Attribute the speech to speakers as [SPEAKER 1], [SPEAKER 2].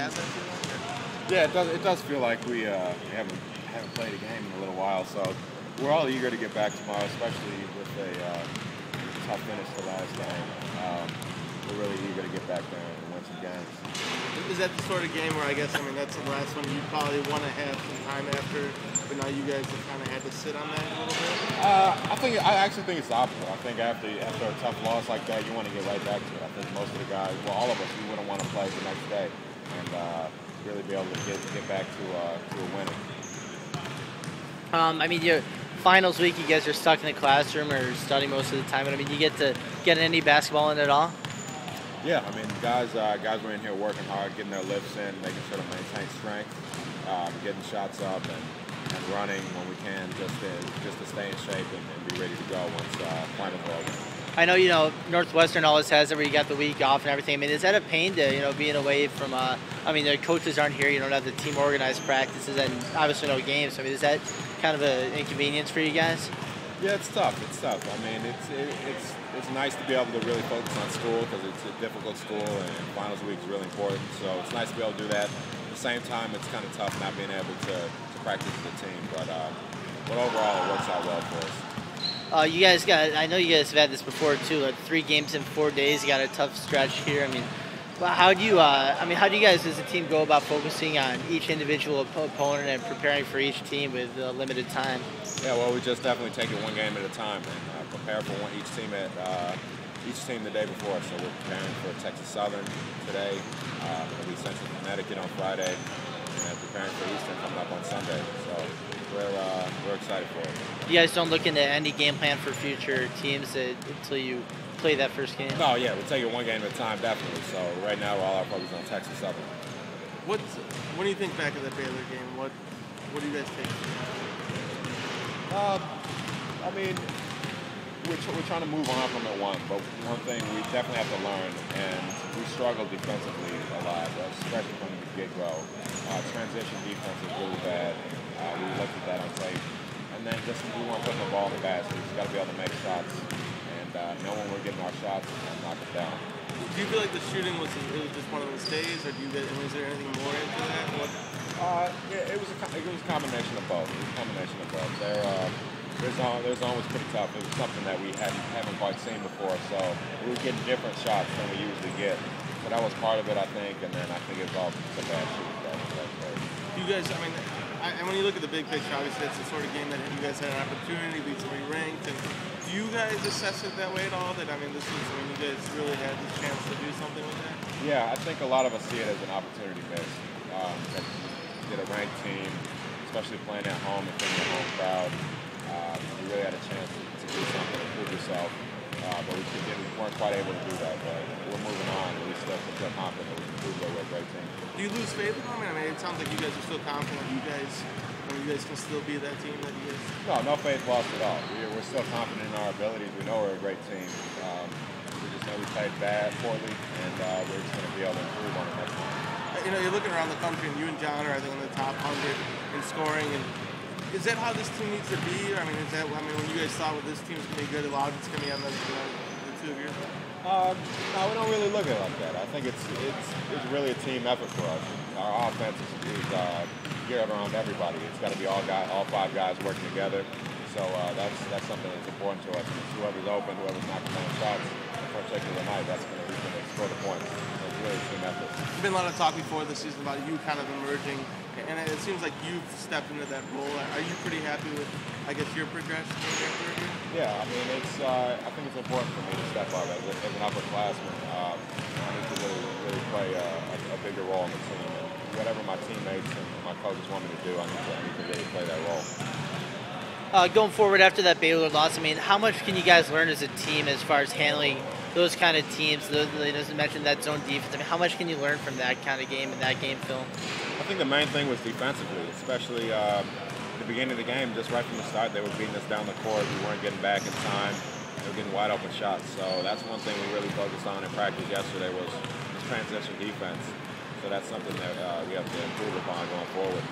[SPEAKER 1] have that feeling?
[SPEAKER 2] Yeah, it does feel like we haven't played a game in a little while, so we're all eager to get back tomorrow, especially with a tough finish to last game. We're really eager to get back there and win some games.
[SPEAKER 1] Is that the sort of game where, I guess, I mean, that's the last one you probably want to have some time after, but now you guys have kind of had to sit on that a little bit?
[SPEAKER 2] I actually think it's the opposite. I think after a tough loss like that, you want to get right back to it. I think most of the guys, well, all of us, we wouldn't want to play the next day and really be able to get back to a winning.
[SPEAKER 3] I mean, your finals week, you guys are stuck in the classroom or studying most of the time, but I mean, you get to get any basketball in at all?
[SPEAKER 2] Yeah, I mean, guys were in here working hard, getting their lifts in, making sure to maintain strength, getting shots up, and running when we can, just to stay in shape and be ready to go once finals are over.
[SPEAKER 3] I know, Northwestern always has it where you got the week off and everything. I mean, is that a pain to, being away from, I mean, the coaches aren't here, you don't have the team organized practices and obviously no games. I mean, is that kind of an inconvenience for you guys?
[SPEAKER 2] Yeah, it's tough. I mean, it's nice to be able to really focus on school because it's a difficult school and finals week is really important. So it's nice to be able to do that. At the same time, it's kind of tough not being able to practice as a team. But overall, it works out well for us.
[SPEAKER 3] You guys I know you guys have had this before too, like 3 games in 4 days. You got a tough stretch here. I mean, how do you guys as a team go about focusing on each individual opponent and preparing for each team with limited time?
[SPEAKER 2] Yeah, well, we just definitely take it one game at a time and prepare for each team the day before. So we're preparing for Texas Southern today, maybe Central Connecticut on Friday, and preparing for Eastern coming up on Sunday. So we're excited for it.
[SPEAKER 3] You guys don't look into any game plan for future teams until you play that first game?
[SPEAKER 2] No, yeah, we'll take it one game at a time, definitely. So right now, all our focus on Texas Southern.
[SPEAKER 1] When you think back of that Baylor game, what do you guys think?
[SPEAKER 2] I mean, we're trying to move on from it but one thing we definitely have to learn, and we struggled defensively a lot, especially from the get-go. Transition defense is really bad. We looked at that on tape. And then we weren't putting the ball in the basket. We've got to be able to make shots and know when we're getting our shots and knock it down.
[SPEAKER 1] Do you feel like the shooting was just one of those days, or was there anything more into that?
[SPEAKER 2] Yeah, it was a combination of both. Their zone was pretty tough. It was something that we haven't quite seen before, so we were getting different shots than we usually get. So that was part of it, I think, and then I think it was all the bad shooting.
[SPEAKER 1] You guys, I mean, and when you look at the big picture, obviously it's the sort of game that you guys had an opportunity to be ranked. And do you guys assess it that way at all? That you guys really had the chance to do something with that?
[SPEAKER 2] Yeah, I think a lot of us see it as an opportunity missed. To get a ranked team, especially playing at home and playing a home crowd, you really had a chance to do something, to prove yourself. But we weren't quite able to do that. But we're moving on. We still feel confident that we can prove that we're a great team.
[SPEAKER 1] Do you lose faith in them? I mean, it sounds like you guys are still confident you guys can still be that team that you guys.
[SPEAKER 2] No faith lost at all. We're still confident in our abilities. We know we're a great team. We just know we played poorly, and we're just going to be able to improve on it next time.
[SPEAKER 1] You're looking around the country, and you and John are, I think, in the top 100 in scoring. And is that how this team needs to be? I mean, when you guys thought this team's going to be good, a lot of it's going to be on the two of yours?
[SPEAKER 2] No, we don't really look at it like that. I think it's really a team effort for us. Our offense is geared around everybody. It's got to be all 5 guys working together. So that's something that's important to us. And it's whoever's open, whoever's knocking down shots, the first second of the night, who's going to score the points. So it's really a team effort.
[SPEAKER 1] There's been a lot of talk before this season about you kind of emerging, and it seems like you've stepped into that role. Are you pretty happy with, I guess, your progression in your career?
[SPEAKER 2] Yeah, I mean, I think it's important for me to step up as an upperclassman. I need to really play a bigger role in the team. And whatever my teammates and my coaches want me to do, I need to really play that role.
[SPEAKER 3] Going forward after that Baylor loss, I mean, how much can you guys learn as a team as far as handling those kind of teams? As you mentioned, that zone defense. I mean, how much can you learn from that kind of game and that game film?
[SPEAKER 2] I think the main thing was defensively, especially at the beginning of the game, just right from the start, they were beating us down the court. We weren't getting back in time. They were getting wide open shots. So that's one thing we really focused on in practice yesterday was transition defense. So that's something that we have to improve upon going forward.